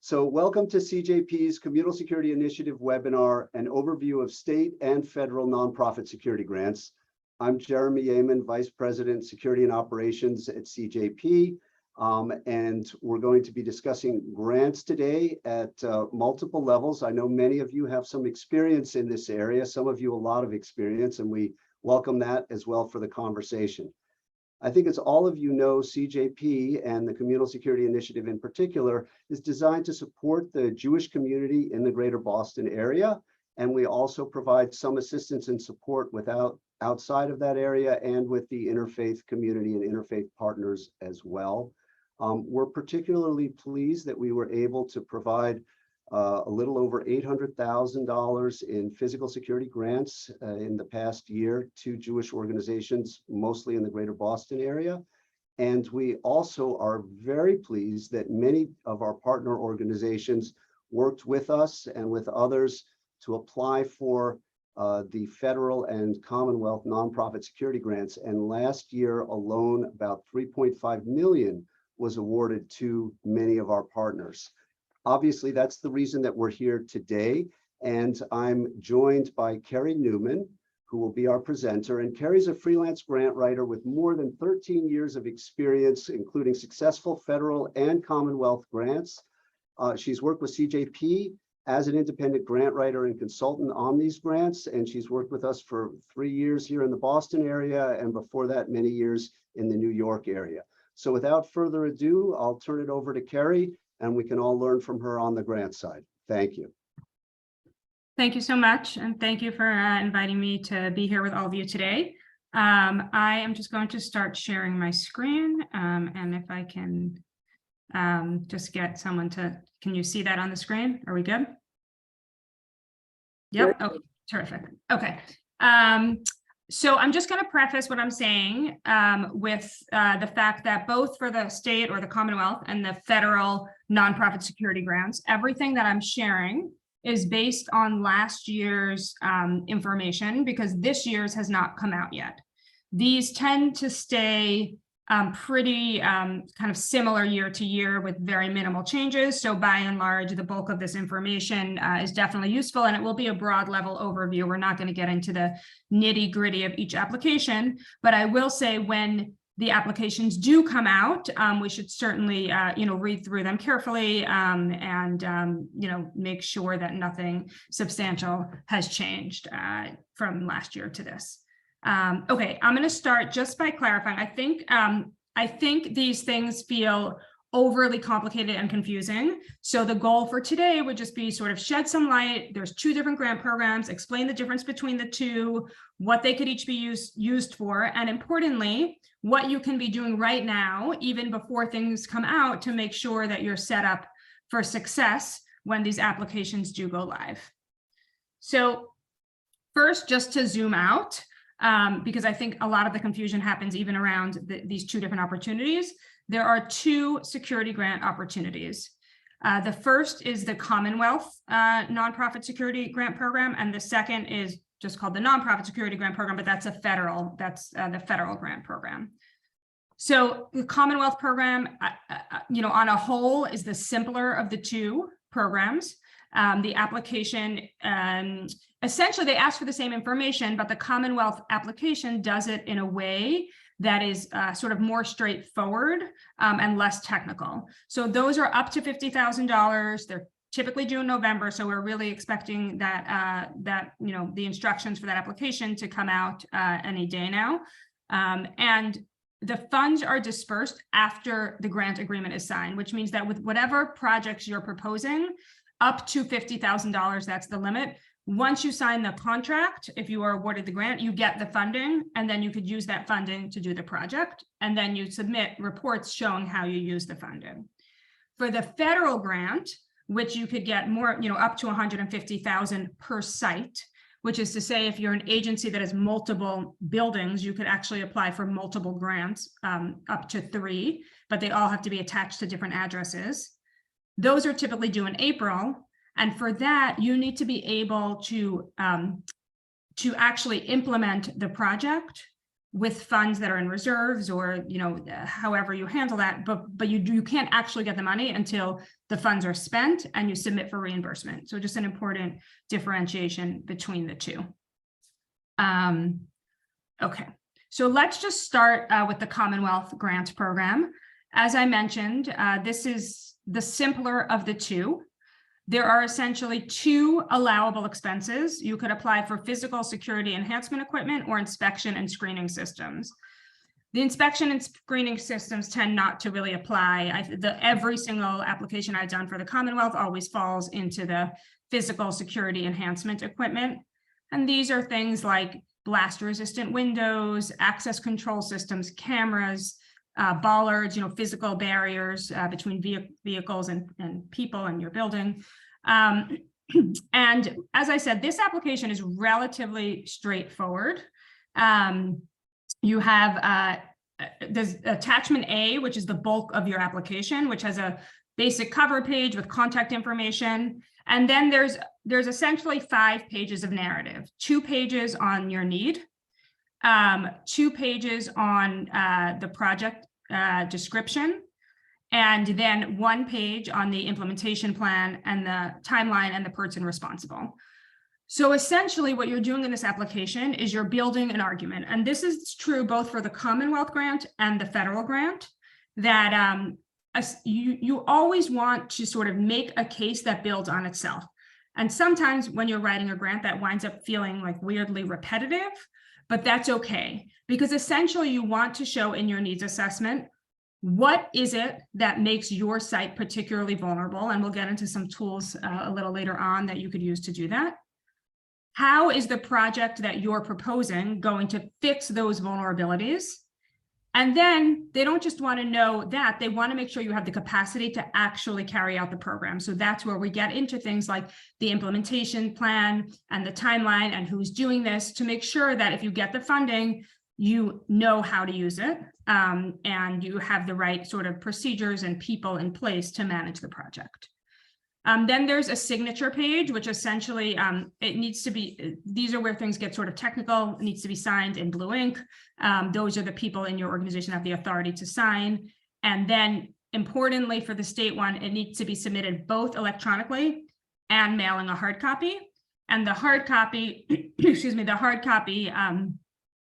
So welcome to CJP's Communal Security Initiative webinar, an overview of state and federal nonprofit security grants. I'm Jeremy Yeaman, Vice President, Security and Operations at CJP. And we're going to be discussing grants today at multiple levels. I know many of you have some experience in this area, some of you a lot of experience, and we welcome that as well for the conversation. I think as all of you know, CJP and the Communal Security Initiative in particular is designed to support the Jewish community in the greater Boston area. And we also provide some assistance and support outside of that area and with the interfaith community and interfaith partners as well. We're particularly pleased that we were able to provide a little over $800,000 in physical security grants in the past year to Jewish organizations, mostly in the greater Boston area. And we also are very pleased that many of our partner organizations worked with us and with others to apply for the federal and Commonwealth nonprofit security grants. And last year alone, about $3.5 million was awarded to many of our partners. Obviously, that's the reason that we're here today. And I'm joined by Kerry Newman, who will be our presenter. And Kerry's a freelance grant writer with more than 13 years of experience, including successful federal and Commonwealth grants. She's worked with CJP as an independent grant writer and consultant on these grants. And she's worked with us for 3 years here in the Boston area, and before that, many years in the New York area. So without further ado, I'll turn it over to Kerry, and we can all learn from her on the grant side. Thank you. Thank you so much. And thank you for inviting me to be here with all of you today. I am just going to start sharing my screen. And if I can just get someone to, can you see that on the screen? Are we good? Yep. Oh, terrific. Okay. So I'm just going to preface what I'm saying with the fact that both for the state or the Commonwealth and the federal nonprofit security grants, everything that I'm sharing is based on last year's information, because this year's has not come out yet. These tend to stay pretty kind of similar year to year with very minimal changes. So by and large, the bulk of this information is definitely useful, and it will be a broad level overview. We're not going to get into the nitty gritty of each application, but I will say when the applications do come out, we should certainly read through them carefully and make sure that nothing substantial has changed from last year to this. Okay, I'm going to start just by clarifying. I think these things feel overly complicated and confusing. So the goal for today would just be sort of shed some light. There's 2 different grant programs, explain the difference between the 2, what they could each be used for, and importantly, what you can be doing right now, even before things come out, to make sure that you're set up for success when these applications do go live. So first, just to zoom out, because I think a lot of the confusion happens even around these 2 different opportunities. There are 2 security grant opportunities. The first is the Commonwealth Nonprofit Security Grant Program, and the second is just called the Nonprofit Security Grant Program, but that's the federal grant program. So the Commonwealth program, on a whole, is the simpler of the 2 programs. The application, essentially they ask for the same information, but the Commonwealth application does it in a way that is sort of more straightforward and less technical. So those are up to $50,000. They're typically due in November, so we're really expecting that the instructions for that application to come out any day now. And the funds are dispersed after the grant agreement is signed, which means that with whatever projects you're proposing, up to $50,000, that's the limit. Once you sign the contract, if you are awarded the grant, you get the funding, and then you could use that funding to do the project. And then you submit reports showing how you use the funding. For the federal grant, which you could get more, up to $150,000 per site, which is to say, if you're an agency that has multiple buildings, you could actually apply for multiple grants, up to 3, but they all have to be attached to different addresses. Those are typically due in April. And for that, you need to be able to actually implement the project with funds that are in reserves, or, you know, however you handle that, but you can't actually get the money until the funds are spent and you submit for reimbursement. So just an important differentiation between the two. Okay, so let's just start with the Commonwealth Grant Program. As I mentioned, this is the simpler of the two. There are essentially two allowable expenses. You could apply for physical security enhancement equipment or inspection and screening systems. The inspection and screening systems tend not to really apply. Every single application I've done for the Commonwealth always falls into the physical security enhancement equipment. And these are things like blast-resistant windows, access control systems, cameras, bollards, you know, physical barriers between vehicles and people in your building. And as I said, this application is relatively straightforward. You have there's attachment A, which is the bulk of your application, which has a basic cover page with contact information. And then there's essentially 5 pages of narrative, 2 pages on your need, 2 pages on the project description, and then 1 page on the implementation plan and the timeline and the person responsible. So essentially what you're doing in this application is you're building an argument. And this is true both for the Commonwealth grant and the federal grant, that you always want to sort of make a case that builds on itself. And sometimes when you're writing a grant, that winds up feeling like weirdly repetitive, but that's okay, because essentially you want to show in your needs assessment, what is it that makes your site particularly vulnerable? And we'll get into some tools a little later on that you could use to do that. How is the project that you're proposing going to fix those vulnerabilities? And then they don't just want to know that, they want to make sure you have the capacity to actually carry out the program. So that's where we get into things like the implementation plan and the timeline and who's doing this, to make sure that if you get the funding, you know how to use it, and you have the right sort of procedures and people in place to manage the project. Then there's a signature page, which essentially it needs to be, these are where things get sort of technical. It needs to be signed in blue ink. Those are the people in your organization that have the authority to sign. And then importantly for the state one, it needs to be submitted both electronically and mailing a hard copy. And the hard copy, excuse me, the hard copy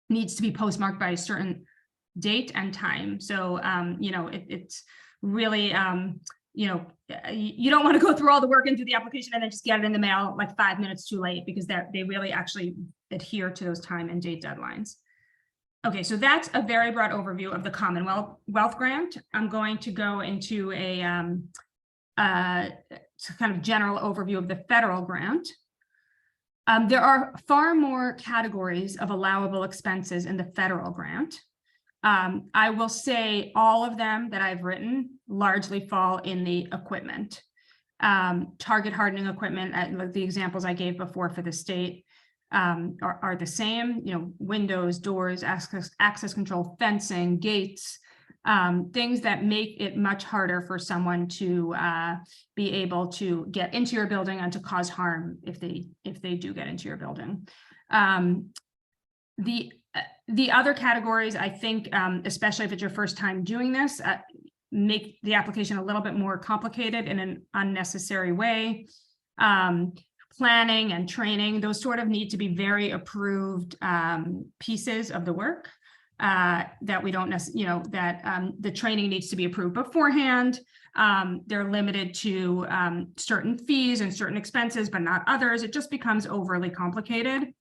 needs to be postmarked by a certain date and time. So, you know, it's really, you know, you don't want to go through all the work and do the application and then just get it in the mail like 5 minutes too late, because they really actually adhere to those time and date deadlines. Okay, so that's a very broad overview of the Commonwealth grant. I'm going to go into a kind of general overview of the federal grant. There are far more categories of allowable expenses in the federal grant. I will say all of them that I've written largely fall in the equipment. Target hardening equipment, like the examples I gave before for the state, are the same. You know, windows, doors, access control, fencing, gates, things that make it much harder for someone to be able to get into your building and to cause harm if they do get into your building. The other categories, I think, especially if it's your first time doing this, make the application a little bit more complicated in an unnecessary way. Planning and training, those sort of need to be very approved pieces of the work that we don't necessarily, you know, that the training needs to be approved beforehand. They're limited to certain fees and certain expenses, but not others. It just becomes overly complicated.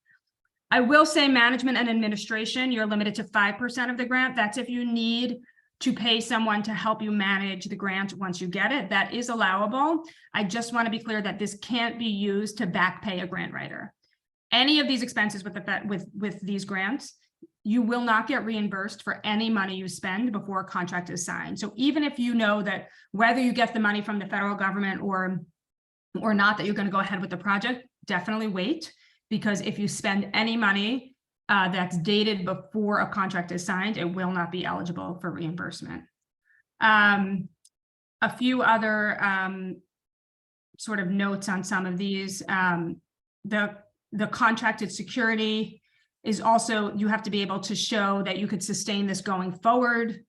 I will say management and administration, you're limited to 5% of the grant. That's if you need to pay someone to help you manage the grant once you get it. That is allowable. I just want to be clear that this can't be used to back pay a grant writer. Any of these expenses with these grants, you will not get reimbursed for any money you spend before a contract is signed. So even if you know that whether you get the money from the federal government or not, that you're going to go ahead with the project, definitely wait. Because if you spend any money that's dated before a contract is signed, it will not be eligible for reimbursement. A few other sort of notes on some of these. The contracted security is also, you have to be able to show that you could sustain this going forward.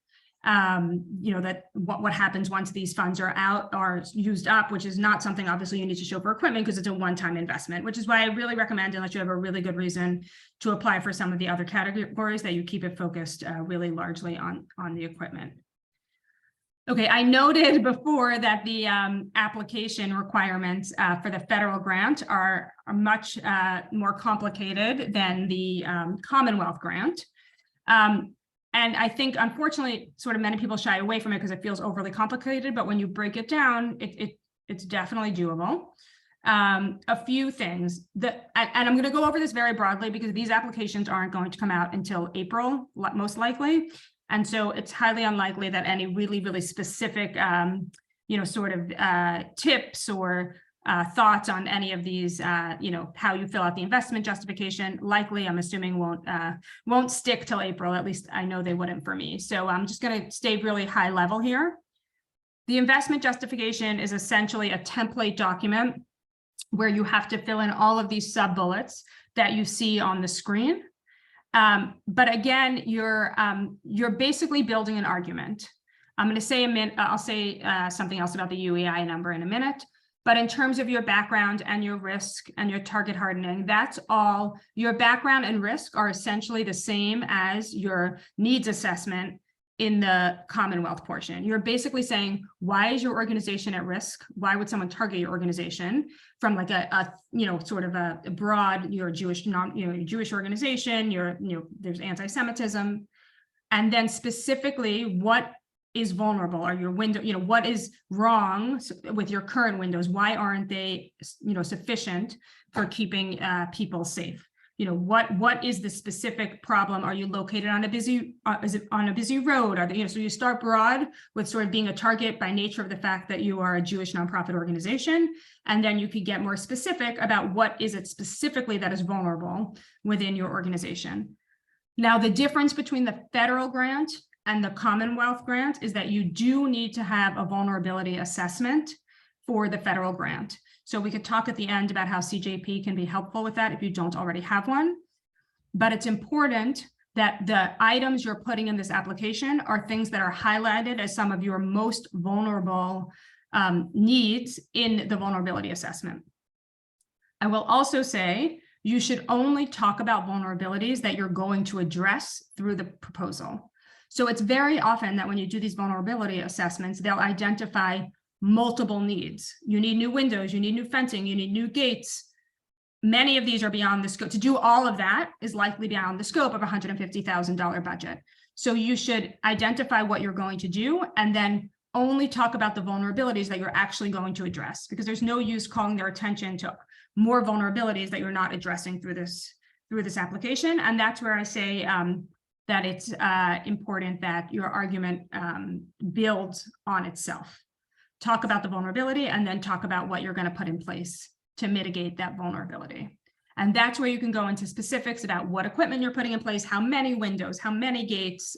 That what happens once these funds are out or used up, which is not something obviously you need to show for equipment because it's a one-time investment, which is why I really recommend, unless you have a really good reason to apply for some of the other categories, that you keep it focused really largely on the equipment. Okay, I noted before that the application requirements for the federal grant are much more complicated than the Commonwealth grant. And I think, unfortunately, sort of many people shy away from it because it feels overly complicated, but when you break it down, it's definitely doable. A few things that, and I'm going to go over this very broadly because these applications aren't going to come out until April, most likely. And so it's highly unlikely that any really, really specific, tips or thoughts on any of these, how you fill out the investment justification, likely, I'm assuming won't stick till April. At least I know they wouldn't for me. So I'm just going to stay really high level here. The investment justification is essentially a template document where you have to fill in all of these sub bullets that you see on the screen. But again, you're basically building an argument. I'm going to say I'll say something else about the UEI number in a minute. But in terms of your background and your risk and your target hardening, that's all. Your background and risk are essentially the same as your needs assessment in the Commonwealth portion. You're basically saying, why is your organization at risk? Why would someone target your organization from like a broad, you're a Jewish, Jewish organization, there's anti-Semitism. And then specifically, what is vulnerable? Are your window, what is wrong with your current windows? Why aren't they, sufficient for keeping people safe? What is the specific problem? Are you located on a busy, is it on a busy road? Are they, so you start broad with sort of being a target by nature of the fact that you are a Jewish nonprofit organization. And then you could get more specific about what is it specifically that is vulnerable within your organization. Now, the difference between the federal grant and the Commonwealth grant is that you do need to have a vulnerability assessment for the federal grant. So we could talk at the end about how CJP can be helpful with that if you don't already have one. But it's important that the items you're putting in this application are things that are highlighted as some of your most vulnerable needs in the vulnerability assessment. I will also say you should only talk about vulnerabilities that you're going to address through the proposal. So it's very often that when you do these vulnerability assessments, they'll identify multiple needs. You need new windows, you need new fencing, you need new gates. Many of these are beyond the scope. To do all of that is likely beyond the scope of a $150,000 budget. So you should identify what you're going to do and then only talk about the vulnerabilities that you're actually going to address, because there's no use calling their attention to more vulnerabilities that you're not addressing through this application. And that's where I say that it's important that your argument builds on itself. Talk about the vulnerability and then talk about what you're going to put in place to mitigate that vulnerability. And that's where you can go into specifics about what equipment you're putting in place, how many windows, how many gates,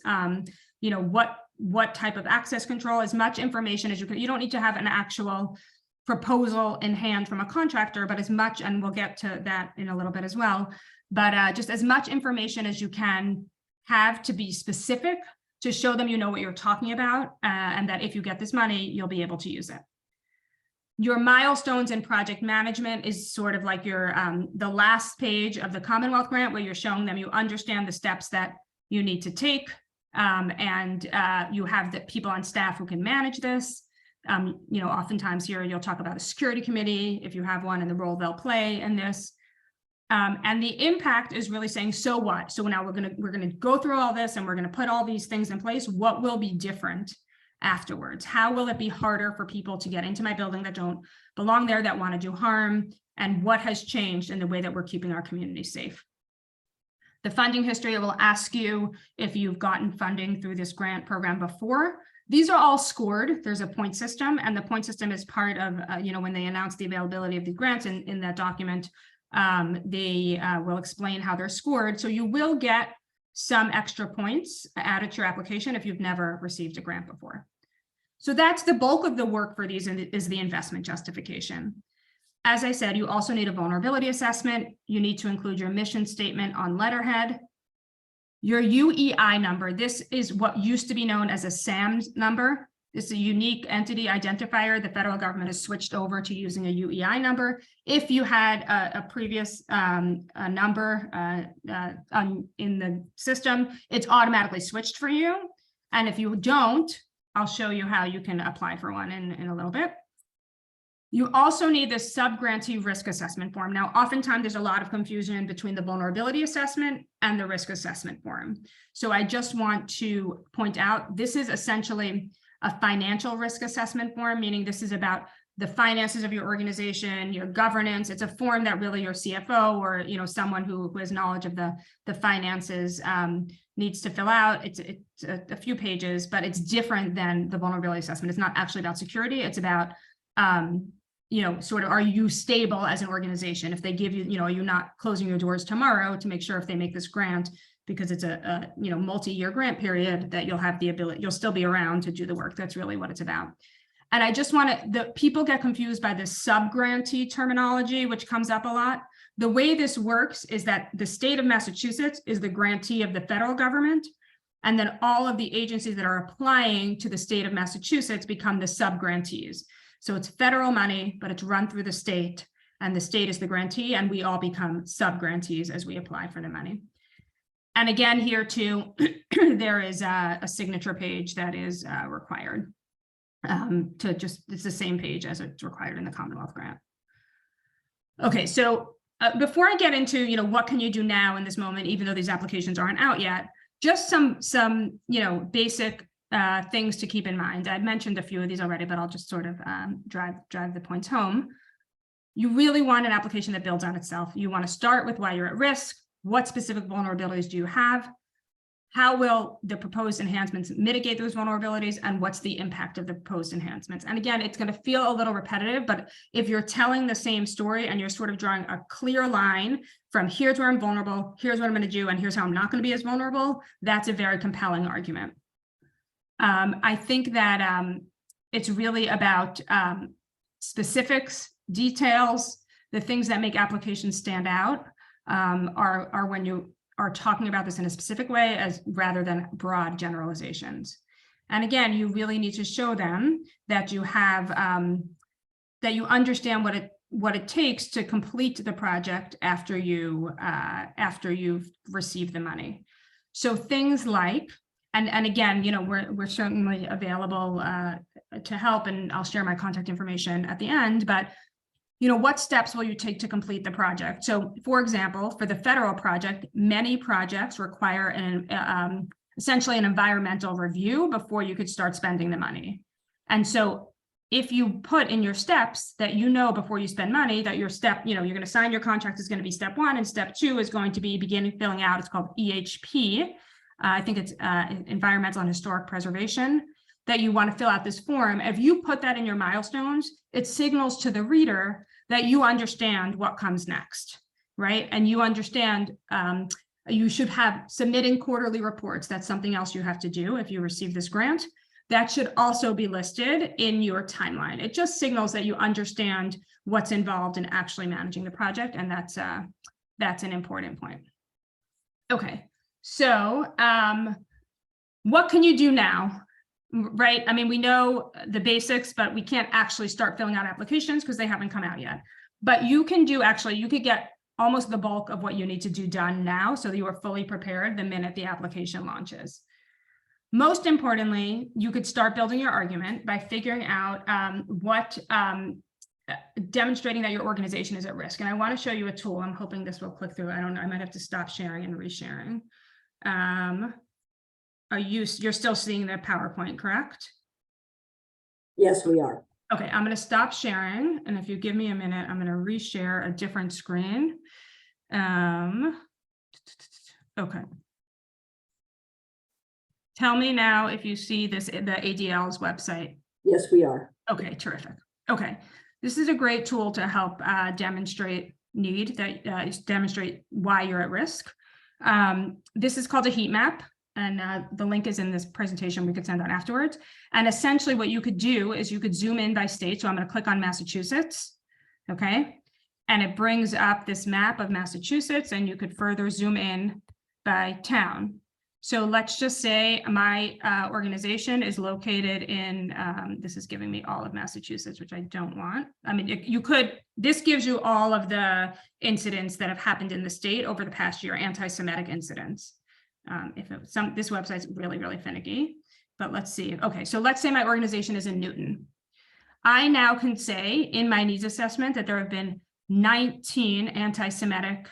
what type of access control, as much information as you can. You don't need to have an actual proposal in hand from a contractor, but as much, and we'll get to that in a little bit as well, but just as much information as you can have to be specific to show them you know what you're talking about, and that if you get this money, you'll be able to use it. Your milestones and project management is sort of like your the last page of the Commonwealth grant, where you're showing them you understand the steps that you need to take, and you have the people on staff who can manage this. Oftentimes here you'll talk about a security committee if you have one, and the role they'll play in this. And the impact is really saying, so what? So now we're gonna go through all this and we're gonna put all these things in place. What will be different afterwards? How will it be harder for people to get into my building that don't belong there, that want to do harm? And what has changed in the way that we're keeping our community safe? The funding history will ask you if you've gotten funding through this grant program before. These are all scored. There's a point system, and the point system is part of, when they announce the availability of the grants in that document, they will explain how they're scored. So you will get some extra points added to your application if you've never received a grant before. So that's the bulk of the work for these, is the investment justification. as I said, you also need a vulnerability assessment. You need to include your mission statement on letterhead. Your UEI number, this is what used to be known as a SAMS number. It's a unique entity identifier. The federal government has switched over to using a UEI number. If you had a previous number in the system, it's automatically switched for you. And if you don't, I'll show you how you can apply for one in a little bit. You also need the sub-grantee risk assessment form. Now, oftentimes there's a lot of confusion between the vulnerability assessment and the risk assessment form. So I just want to point out, this is essentially a financial risk assessment form, meaning this is about the finances of your organization, your governance. It's a form that really your CFO or someone who has knowledge of the finances needs to fill out. It's a few pages, but it's different than the vulnerability assessment. It's not actually about security. It's about sort of, are you stable as an organization? If they give you, are you not closing your doors tomorrow to make sure if they make this grant, because it's a multi-year grant period, that you'll have the ability, you'll still be around to do the work. That's really what it's about. And I just want to, people get confused by this sub-grantee terminology, which comes up a lot. The way this works is that the state of Massachusetts is the grantee of the federal government. And then all of the agencies that are applying to the state of Massachusetts become the sub-grantees. So it's federal money, but it's run through the state, and the state is the grantee, and we all become sub-grantees as we apply for the money. And again, here too, there is a signature page that is required it's the same page as it's required in the Commonwealth grant. Okay, so before I get into, what can you do now in this moment, even though these applications aren't out yet, just some basic things to keep in mind. I've mentioned a few of these already, but I'll just sort of drive the points home. You really want an application that builds on itself. You want to start with why you're at risk. What specific vulnerabilities do you have? How will the proposed enhancements mitigate those vulnerabilities? And what's the impact of the proposed enhancements? And again, it's going to feel a little repetitive, but if you're telling the same story and you're sort of drawing a clear line from here's where I'm vulnerable, here's what I'm going to do, and here's how I'm not going to be as vulnerable, that's a very compelling argument. I think that it's really about specifics, details. The things that make applications stand out are when you are talking about this in a specific way, as rather than broad generalizations. And again, you really need to show them that you have that you understand what it takes to complete the project after you've received the money. So things like, and again, we're certainly available to help, and I'll share my contact information at the end, but what steps will you take to complete the project? So for example, for the federal project, many projects require essentially an environmental review before you could start spending the money. And so if you put in your steps that before you spend money, that your step, you're going to sign your contract is going to be step 1, and step 2 is going to be beginning filling out, it's called EHP. I think it's environmental and historic preservation, that you want to fill out this form. If you put that in your milestones, it signals to the reader that you understand what comes next, right? And you understand you should have submitting quarterly reports. That's something else you have to do if you receive this grant. That should also be listed in your timeline. It just signals that you understand what's involved in actually managing the project, and that's an important point. Okay, so what can you do now? Right? I mean, we know the basics, but we can't actually start filling out applications because they haven't come out yet. But you could get almost the bulk of what you need to do done now, so that you are fully prepared the minute the application launches. Most importantly, you could start building your argument by figuring out demonstrating that your organization is at risk. And I want to show you a tool. I'm hoping this will click through. I don't know. I might have to stop sharing and resharing. You're still seeing the PowerPoint, correct? Yes, we are. Okay, I'm going to stop sharing, and if you give me a minute, I'm going to reshare a different screen. Okay. Tell me now if you see the ADL's website. Yes, we are. Okay, terrific. Okay, this is a great tool to help demonstrate demonstrate why you're at risk. This is called a heat map. And the link is in this presentation we could send out afterwards. And essentially what you could do is you could zoom in by state. So I'm going to click on Massachusetts. okay? And it brings up this map of Massachusetts, and you could further zoom in by town. So let's just say my organization is located in, this is giving me all of Massachusetts, which I don't want. I mean, you could, this gives you all of the incidents that have happened in the state over the past year, anti-Semitic incidents. If it, this website's really, really finicky, but let's see. Okay, so let's say my organization is in Newton. I now can say in my needs assessment that there have been 19 anti-Semitic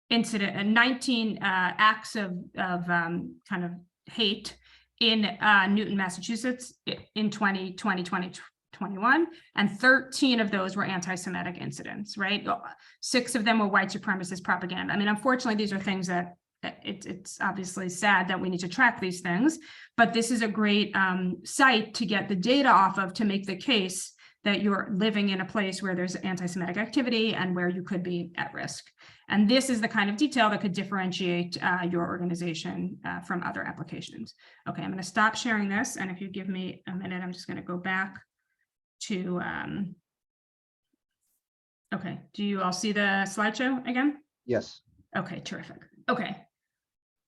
incident and 19 acts of kind of hate in Newton, Massachusetts in 2020, 2021, and 13 of those were anti-Semitic incidents, right? 6 of them were white supremacist propaganda. I mean, unfortunately, these are things that it's obviously sad that we need to track these things, but this is a great site to get the data off of to make the case that you're living in a place where there's anti-Semitic activity and where you could be at risk. And this is the kind of detail that could differentiate your organization from other applications. Okay, I'm going to stop sharing this. And if you give me a minute, I'm just going to go back to, okay, do you all see the slideshow again? Yes. Okay, terrific. Okay.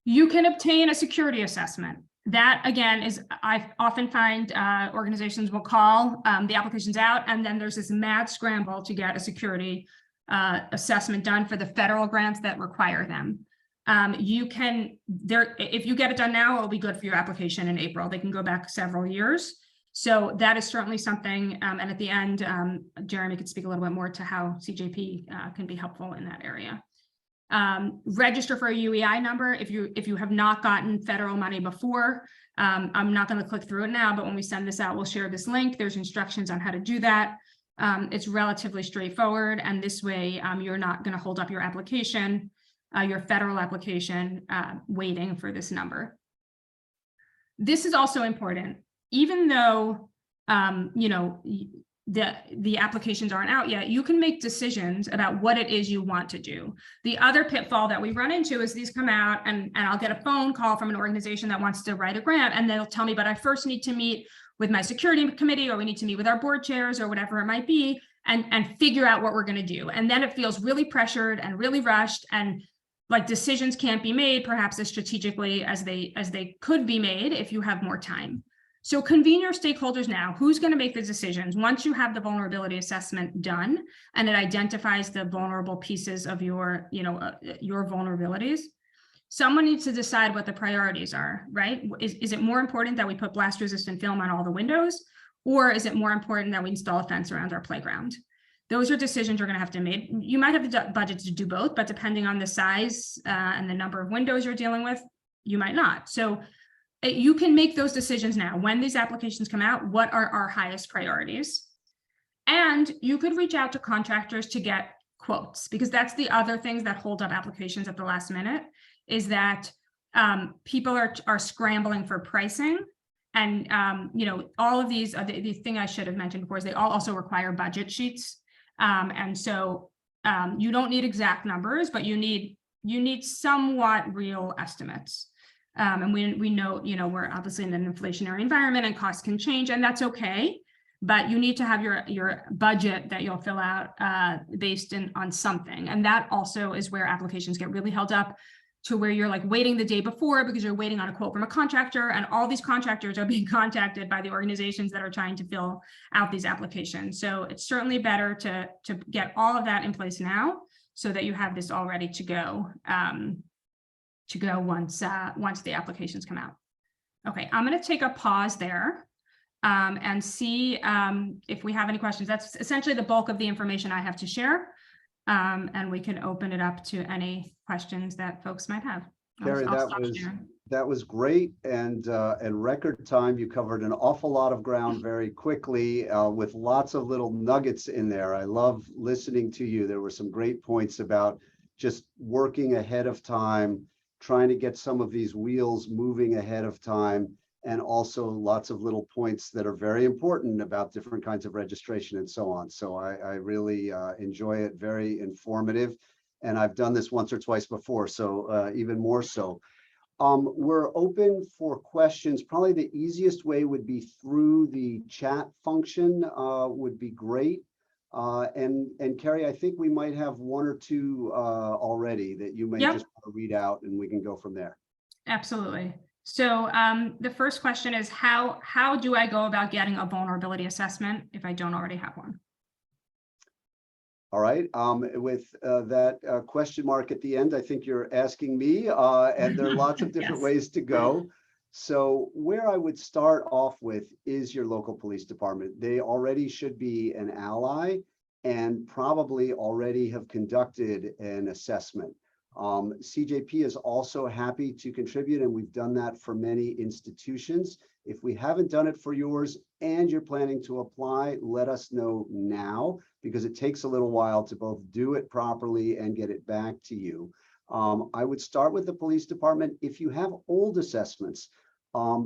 You can obtain a security assessment. That again is, I often find organizations will call the applications out, and then there's this mad scramble to get a security assessment done for the federal grants that require them. You can, if you get it done now, it'll be good for your application in April. They can go back several years. So that is certainly something, and at the end, Jeremy could speak a little bit more to how CJP can be helpful in that area. Register for a UEI number if you have not gotten federal money before. I'm not going to click through it now, but when we send this out, we'll share this link. There's instructions on how to do that. It's relatively straightforward, and this way you're not going to hold up your application, your federal application, waiting for this number. This is also important, even though you know, the applications aren't out yet, you can make decisions about what it is you want to do. The other pitfall that we run into is these come out and I'll get a phone call from an organization that wants to write a grant, and they'll tell me, but I first need to meet with my security committee, or we need to meet with our board chairs, or whatever it might be, and figure out what we're going to do. And then it feels really pressured and really rushed, and like decisions can't be made perhaps as strategically as they could be made if you have more time. So convene your stakeholders now. Who's going to make the decisions? Once you have the vulnerability assessment done and it identifies the vulnerable pieces of your, your vulnerabilities, someone needs to decide what the priorities are, right? Is it more important that we put blast resistant film on all the windows, or is it more important that we install a fence around our playground? Those are decisions you're going to have to make. You might have the budget to do both, but depending on the size and the number of windows you're dealing with, you might not. So you can make those decisions now. When these applications come out, what are our highest priorities? And you could reach out to contractors to get quotes, because that's the other things that hold up applications at the last minute, is that people are scrambling for pricing. And all of these, the thing I should have mentioned before is they all also require budget sheets. And so you don't need exact numbers, but you need somewhat real estimates. And we know, we're obviously in an inflationary environment and costs can change, and that's okay. But you need to have your budget that you'll fill out based on something. And that also is where applications get really held up, to where you're like waiting the day before because you're waiting on a quote from a contractor, and all these contractors are being contacted by the organizations that are trying to fill out these applications. So it's certainly better to get all of that in place now, so that you have this all ready to go once the applications come out. Okay, I'm going to take a pause there and see if we have any questions. That's essentially the bulk of the information I have to share, and we can open it up to any questions that folks might have. Carrie, that was great, and record time. You covered an awful lot of ground very quickly with lots of little nuggets in there. I love listening to you. There were some great points about just working ahead of time, trying to get some of these wheels moving ahead of time, and also lots of little points that are very important about different kinds of registration and so on. So I really enjoy it, very informative. And I've done this once or twice before, so even more so. We're open for questions. Probably the easiest way would be through the chat function, would be great. And Carrie, I think we might have one or two already that you may Yep. just want to read out, and we can go from there. Absolutely. So the first question is how do I go about getting a vulnerability assessment if I don't already have one? All right, with that question mark at the end, I think you're asking me, and there are lots of different Yes. ways to go. So where I would start off with is your local police department. They already should be an ally and probably already have conducted an assessment. CJP is also happy to contribute, and we've done that for many institutions. If we haven't done it for yours and you're planning to apply, let us know now, because it takes a little while to both do it properly and get it back to you. I would start with the police department. If you have old assessments,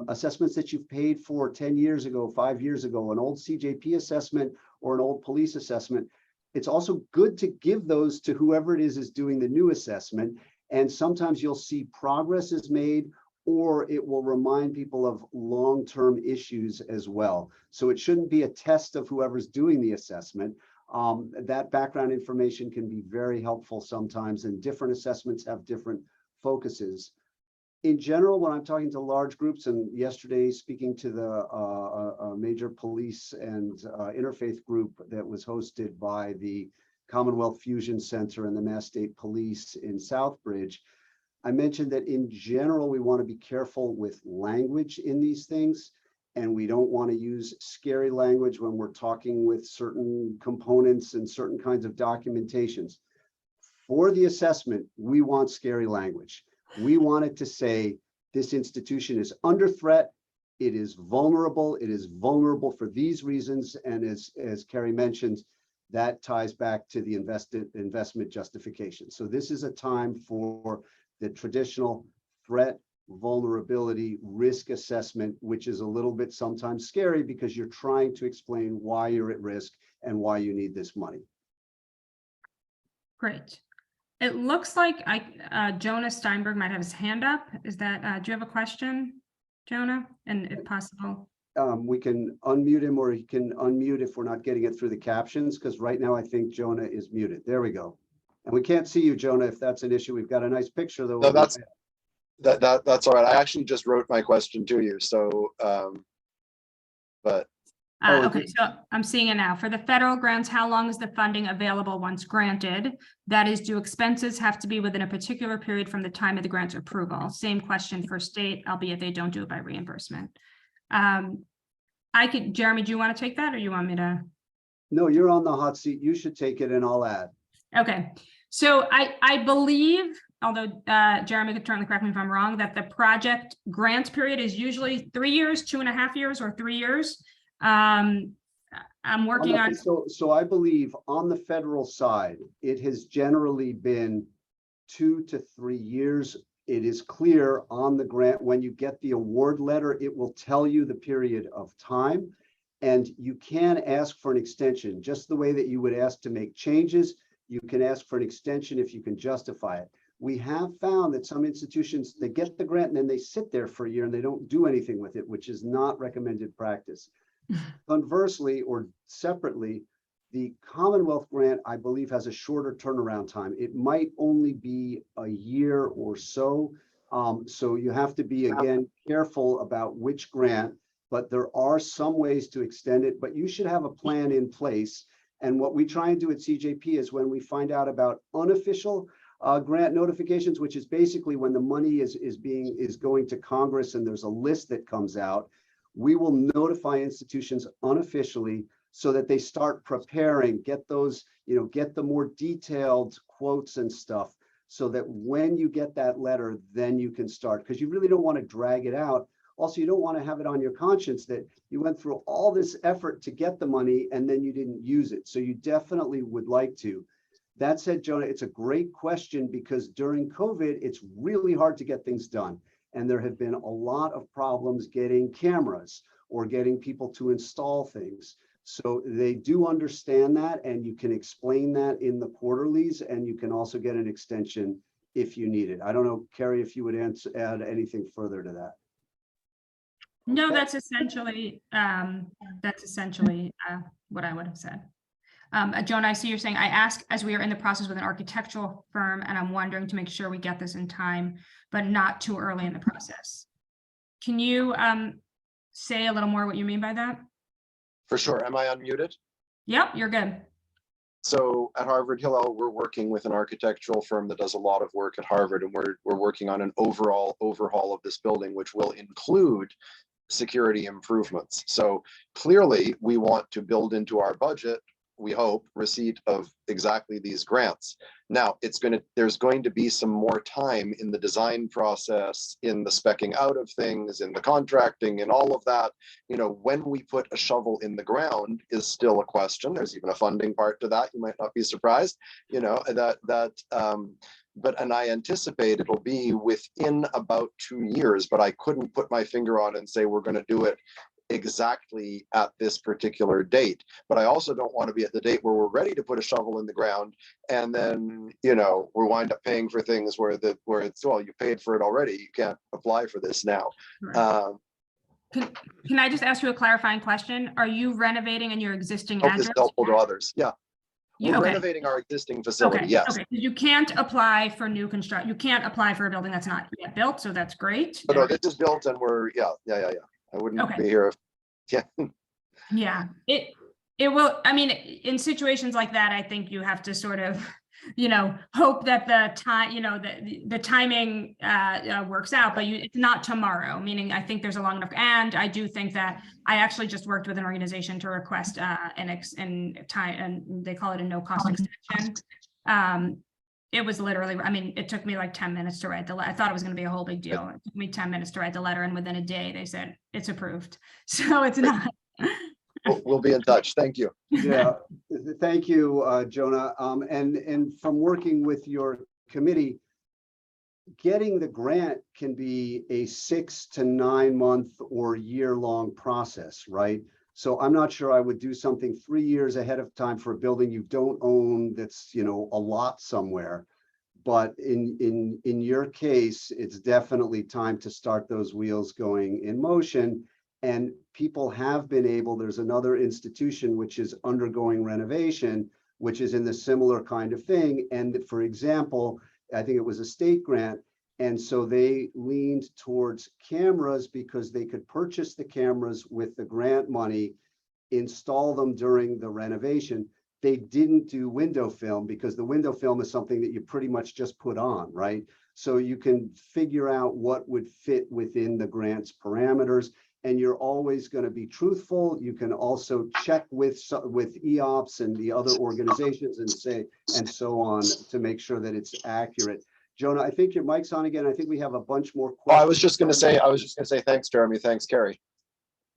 assessments that you've paid for 10 years ago, 5 years ago, an old CJP assessment or an old police assessment, it's also good to give those to whoever it is doing the new assessment. And sometimes you'll see progress is made, or it will remind people of long-term issues as well. So it shouldn't be a test of whoever's doing the assessment. That background information can be very helpful sometimes, and different assessments have different focuses. In general, when I'm talking to large groups, and yesterday speaking to the major police and interfaith group that was hosted by the Commonwealth Fusion Center and the Mass State Police in Southbridge, I mentioned that in general, we want to be careful with language in these things, and we don't want to use scary language when we're talking with certain components and certain kinds of documentations. For the assessment, we want scary language. We want it to say this institution is under threat, it is vulnerable for these reasons, and as Carrie mentioned, that ties back to the investment justification. So this is a time for the traditional threat, vulnerability, risk assessment, which is a little bit sometimes scary because you're trying to explain why you're at risk and why you need this money. Great. It looks like Jonah Steinberg might have his hand up. Is that, do you have a question, Jonah? And if possible. We can unmute him, or he can unmute if we're not getting it through the captions, because right now I think Jonah is muted. There we go. And we can't see you, Jonah, if that's an issue. We've got a nice picture though. No, that's all right. I actually just wrote my question to you. So, but Okay, so I'm seeing it now. For the federal grants, how long is the funding available once granted? That is, do expenses have to be within a particular period from the time of the grant's approval? Same question for state, albeit they don't do it by reimbursement. Jeremy, do you want to take that, or you want me to? No, you're on the hot seat. You should take it and I'll add. Okay, so I believe, although Jeremy could certainly correct me if I'm wrong, that the project grant period is usually 3 years, 2.5 years, or 3 years. I'm working on. So I believe on the federal side, it has generally been 2 to 3 years. It is clear on the grant, when you get the award letter, it will tell you the period of time, and you can ask for an extension, just the way that you would ask to make changes. You can ask for an extension if you can justify it. We have found that some institutions, they get the grant and then they sit there for a year and they don't do anything with it, which is not recommended practice. Conversely, or separately, the Commonwealth grant, I believe, has a shorter turnaround time. It might only be a year or so. So you have to be, again, careful about which grant, but there are some ways to extend it, but you should have a plan in place. And what we try and do at CJP is when we find out about unofficial grant notifications, which is basically when the money is going to Congress and there's a list that comes out, we will notify institutions unofficially so that they start preparing, get those, get the more detailed quotes and stuff, so that when you get that letter, then you can start, because you really don't want to drag it out. Also, you don't want to have it on your conscience that you went through all this effort to get the money and then you didn't use it. So you definitely would like to. That said, Jonah, it's a great question, because during COVID, it's really hard to get things done. And there have been a lot of problems getting cameras or getting people to install things. So they do understand that, and you can explain that in the quarterlies, and you can also get an extension if you need it. I don't know, Carrie, if you would add anything further to that. No, Okay. that's essentially what I would have said. Jonah, I see you're saying, I ask as we are in the process with an architectural firm, and I'm wondering to make sure we get this in time, but not too early in the process. Can you say a little more what you mean by that? For sure. Am I unmuted? Yep, you're good. So at Harvard Hillel, we're working with an architectural firm that does a lot of work at Harvard, and we're working on an overall overhaul of this building, which will include security improvements. So clearly, we want to build into our budget, we hope, receipt of exactly these grants. Now, there's going to be some more time in the design process, in the speccing out of things, in the contracting, and all of that. You know, when we put a shovel in the ground is still a question. There's even a funding part to that. You might not be surprised, you know, and I anticipate it'll be within about 2 years, but I couldn't put my finger on it and say we're going to do it exactly at this particular date. But I also don't want to be at the date where we're ready to put a shovel in the ground, and then, you know, we wind up paying for things where it's, well, you paid for it already, you can't apply for this now. Right. Can I just ask you a clarifying question? Are you renovating in your existing Hope this is address? helpful to others. Yeah. We're Okay. renovating our existing facility. Okay. Yes. Okay. You can't apply for new construction. You can't apply for a building that's not yet built. So that's great. But no, this is built, and we're yeah. I wouldn't Okay. be here if Yeah, it will. I mean, in situations like that, I think you have to sort of, you know, hope that the time, you know, the timing works out, but it's not tomorrow, meaning I think there's a long enough. And I do think that I actually just worked with an organization to request and they call it a no cost extension. It was literally, I mean, it took me like 10 minutes to write the letter. I thought it was going to be a whole big deal. It took me 10 minutes to write the letter, and within a day they said it's approved. So it's not. we'll be in touch. Thank you. Yeah, thank you, Jonah. And from working with your committee, getting the grant can be a 6 to 9 month or year-long process, right? So I'm not sure I would do something 3 years ahead of time for a building you don't own that's, you know, a lot somewhere. But in your case, it's definitely time to start those wheels going in motion. And people have been able, there's another institution which is undergoing renovation, which is in the similar kind of thing. And for example, I think it was a state grant. And so they leaned towards cameras because they could purchase the cameras with the grant money, install them during the renovation. They didn't do window film because the window film is something that you pretty much just put on, right? So you can figure out what would fit within the grant's parameters, and you're always going to be truthful. You can also check with EOPS and the other organizations and say, and so on, to make sure that it's accurate. Jonah, I think your mic's on again. I think we have a bunch more questions. Well, I was just going to say, thanks, Jeremy. Thanks, Carrie.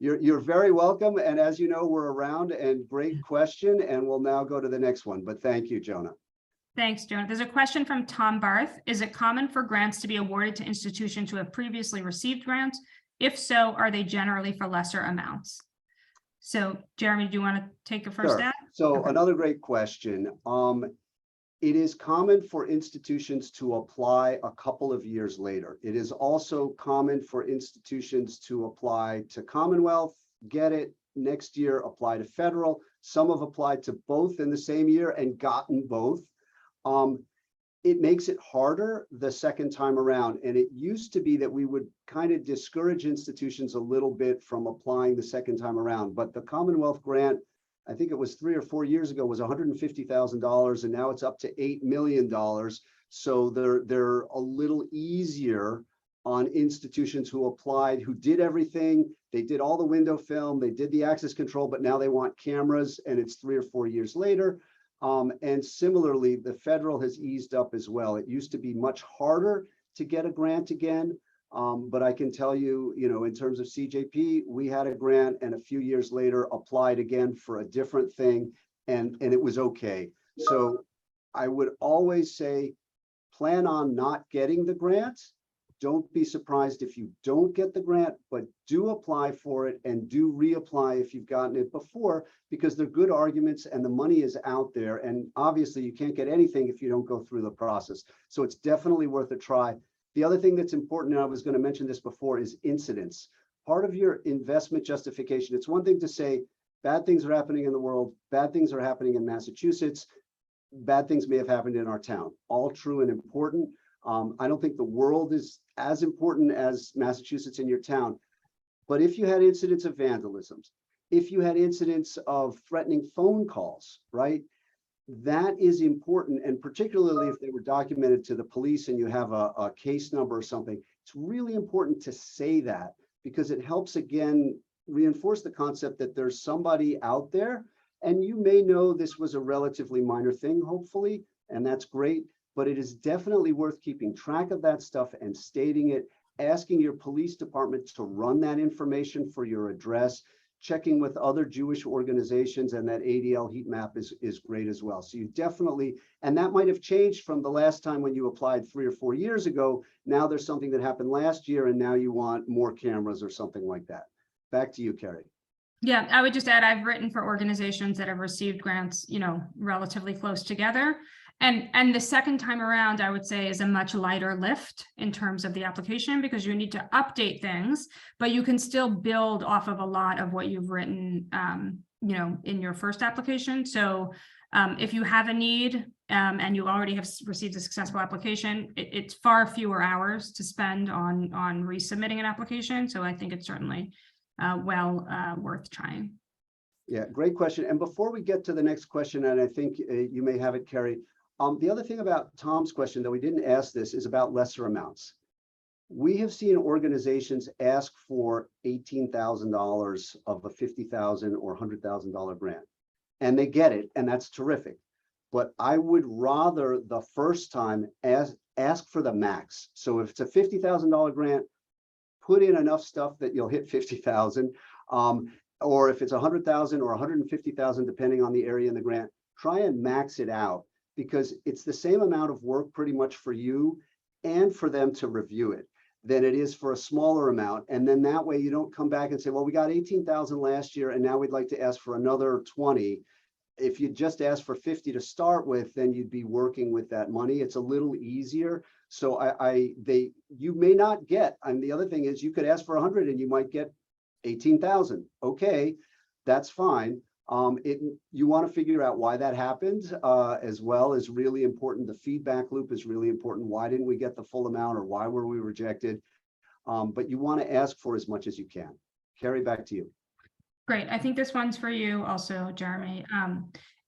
You're very welcome. And as you know, we're around, and great question. And we'll now go to the next one. But thank you, Jonah. Thanks, Jonah. There's a question from Tom Barth. Is it common for grants to be awarded to institutions who have previously received grants? If so, are they generally for lesser amounts? So, Jeremy, do you want to take a first stab? So Okay. another great question. It is common for institutions to apply a couple of years later. It is also common for institutions to apply to Commonwealth, get it next year, apply to federal. Some have applied to both in the same year and gotten both. It makes it harder the second time around. And it used to be that we would kind of discourage institutions a little bit from applying the second time around. But the Commonwealth grant, I think it was 3 or 4 years ago, was $150,000, and now it's up to $8 million. So they're a little easier on institutions who applied, who did everything. They did all the window film, they did the access control, but now they want cameras, and it's 3 or 4 years later. And similarly, the federal has eased up as well. It used to be much harder to get a grant again. But I can tell you, you know, in terms of CJP, we had a grant, and a few years later applied again for a different thing, and it was okay. So I would always say, plan on not getting the grant. Don't be surprised if you don't get the grant, but do apply for it and do reapply if you've gotten it before, because they're good arguments and the money is out there. And obviously you can't get anything if you don't go through the process. So it's definitely worth a try. The other thing that's important, and I was going to mention this before, is incidents. Part of your investment justification, it's one thing to say, Bad things are happening in the world. Bad things are happening in Massachusetts. Bad things may have happened in our town. All true and important. I don't think the world is as important as Massachusetts in your town. But if you had incidents of vandalism, if you had incidents of threatening phone calls, right? That is important. And particularly if they were documented to the police and you have a case number or something, it's really important to say that, because it helps, again, reinforce the concept that there's somebody out there. And you may know this was a relatively minor thing, hopefully, and that's great. But it is definitely worth keeping track of that stuff and stating it, asking your police department to run that information for your address, checking with other Jewish organizations, and that ADL heat map is great as well. So you definitely, and that might have changed from the last time when you applied 3 or 4 years ago. Now there's something that happened last year and now you want more cameras or something like that. Back to you, Carrie. Yeah, I would just add, I've written for organizations that have received grants, relatively close together. And the second time around, I would say, is a much lighter lift in terms of the application, because you need to update things, but you can still build off of a lot of what you've written, in your first application. So if you have a need and you already have received a successful application, it's far fewer hours to spend on resubmitting an application. So I think it's certainly worth trying. Yeah, great question. And before we get to the next question, and I think you may have it, Carrie, the other thing about Tom's question, though we didn't ask this, is about lesser amounts. We have seen organizations ask for $18,000 of a $50,000 or $100,000 grant, and they get it, and that's terrific. But I would rather the first time ask for the max. So if it's a $50,000 grant, put in enough stuff that you'll hit 50,000. Or if it's 100,000 or 150,000, depending on the area in the grant, try and max it out, because it's the same amount of work pretty much for you and for them to review it than it is for a smaller amount. And then that way you don't come back and say, well, we got 18,000 last year and now we'd like to ask for another 20. If you just ask for 50 to start with, then you'd be working with that money. It's a little easier. So you may not get, and the other thing is you could ask for 100 and you might get 18,000. Okay, that's fine. You want to figure out why that happened as well is really important. The feedback loop is really important. Why didn't we get the full amount, or why were we rejected? But you want to ask for as much as you can. Carrie, back to you. Great. I think this one's for you also, Jeremy.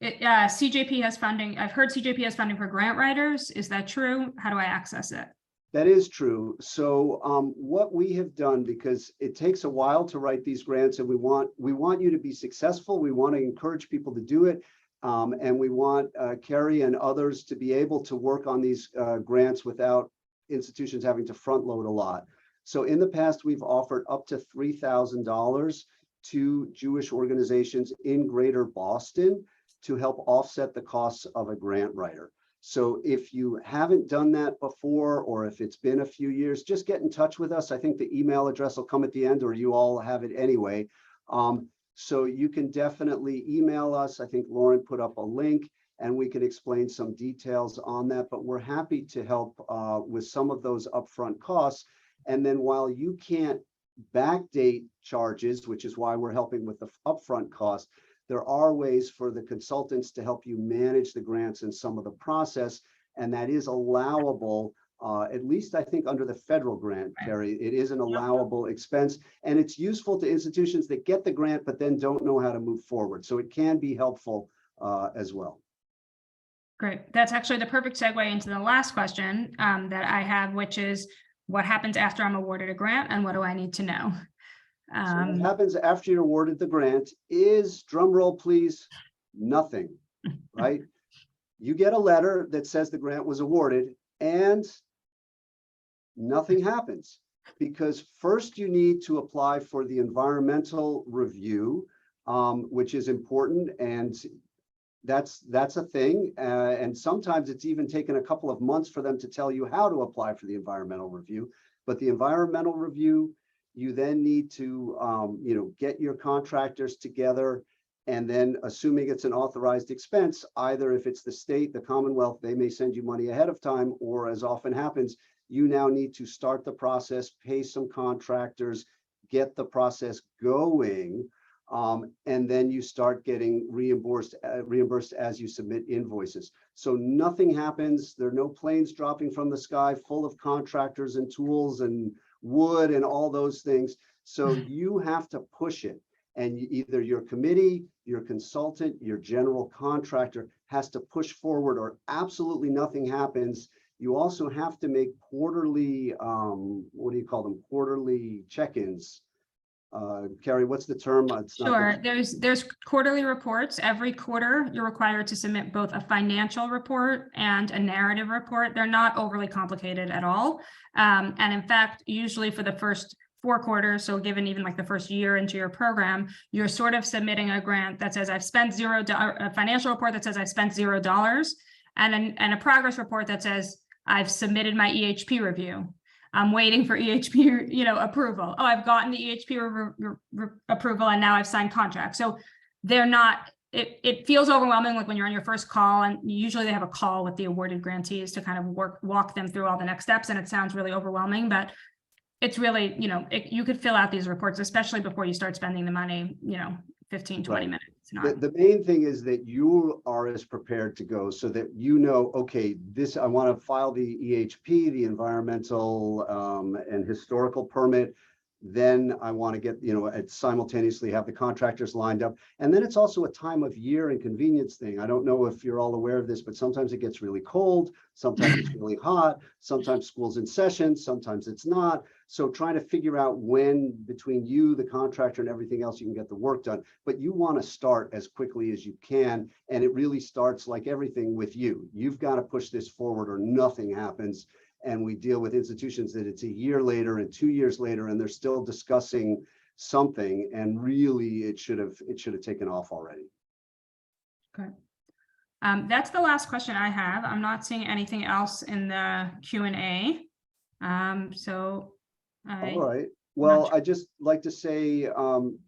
CJP has funding. I've heard CJP has funding for grant writers. Is that true? How do I access it? That is true. So what we have done, because it takes a while to write these grants, and we want you to be successful. We want to encourage people to do it. And we want Carrie and others to be able to work on these grants without institutions having to front load a lot. So in the past, we've offered up to $3,000 to Jewish organizations in Greater Boston to help offset the costs of a grant writer. So if you haven't done that before, or if it's been a few years, just get in touch with us. I think the email address will come at the end, or you all have it anyway. So you can definitely email us. I think Lauren put up a link and we can explain some details on that, but we're happy to help with some of those upfront costs. And then while you can't backdate charges, which is why we're helping with the upfront cost, there are ways for the consultants to help you manage the grants and some of the process, and that is allowable, at least I think under the federal grant, Carrie. It is an allowable expense, and it's useful to institutions that get the grant but then don't know how to move forward. So it can be helpful as well. Great. That's actually the perfect segue into the last question that I have, which is, what happens after I'm awarded a grant and what do I need to know? So what happens after you're awarded the grant is, drum roll please, nothing, right? You get a letter that says the grant was awarded and nothing happens, because first you need to apply for the environmental review, which is important, and that's a thing. And sometimes it's even taken a couple of months for them to tell you how to apply for the environmental review. But the environmental review, you then need to get your contractors together, and then, assuming it's an authorized expense, either if it's the state, the Commonwealth, they may send you money ahead of time, or as often happens, you now need to start the process, pay some contractors, get the process going. And then you start getting reimbursed as you submit invoices. So nothing happens. There are no planes dropping from the sky full of contractors and tools and wood and all those things. So you have to push it. And either your committee, your consultant, your general contractor has to push forward, or absolutely nothing happens. You also have to make quarterly, what do you call them? Quarterly check-ins. Carrie, what's the term? It's not Sure, there's quarterly reports. Every quarter, you're required to submit both a financial report and a narrative report. They're not overly complicated at all. And in fact, usually for the first 4 quarters, so given even like the first year into your program, you're sort of submitting a grant that says I've spent $0, a financial report that says I've spent $0, and a progress report that says I've submitted my EHP review. I'm waiting for EHP, approval. Oh, I've gotten the EHP approval, and now I've signed contracts. So they're not. It feels overwhelming, like when you're on your first call, and usually they have a call with the awarded grantees to kind of walk them through all the next steps, and it sounds really overwhelming, but it's really, you could fill out these reports, especially before you start spending the money, 15, 20 minutes. The main thing is that you are as prepared to go, so that okay, this, I want to file the EHP, the environmental and historical permit. Then I want to get, simultaneously have the contractors lined up. And then it's also a time of year and convenience thing. I don't know if you're all aware of this, but sometimes it gets really cold. Sometimes it's really hot. Sometimes school's in session. Sometimes it's not. So trying to figure out when between you, the contractor, and everything else, you can get the work done. But you want to start as quickly as you can. And it really starts, like everything, with you. You've got to push this forward or nothing happens. And we deal with institutions that it's a year later and 2 years later, and they're still discussing something. And really, it should have taken off already. Okay. That's the last question I have. I'm not seeing anything else in the Q&A. All right. Well, I just like to say,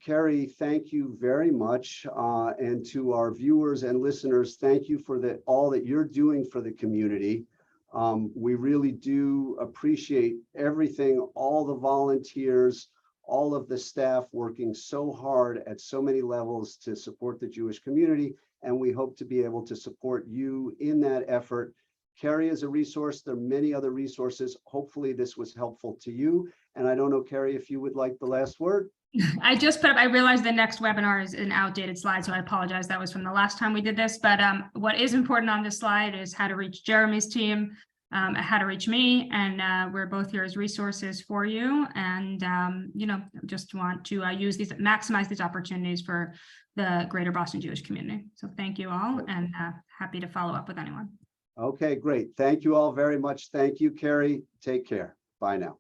Carrie, thank you very much. And to our viewers and listeners, thank you for all that you're doing for the community. We really do appreciate everything, all the volunteers, all of the staff working so hard at so many levels to support the Jewish community. And we hope to be able to support you in that effort. Carrie is a resource. There are many other resources. Hopefully this was helpful to you. And I don't know, Carrie, if you would like the last word. I just put up, I realized the next webinar is an outdated slide, so I apologize. That was from the last time we did this. But what is important on this slide is how to reach Jeremy's team, how to reach me, and we're both here as resources for you. And just want to maximize these opportunities for the Greater Boston Jewish community. So thank you all, and happy to follow up with anyone. Okay, great. Thank you all very much. Thank you, Carrie. Take care. Bye now.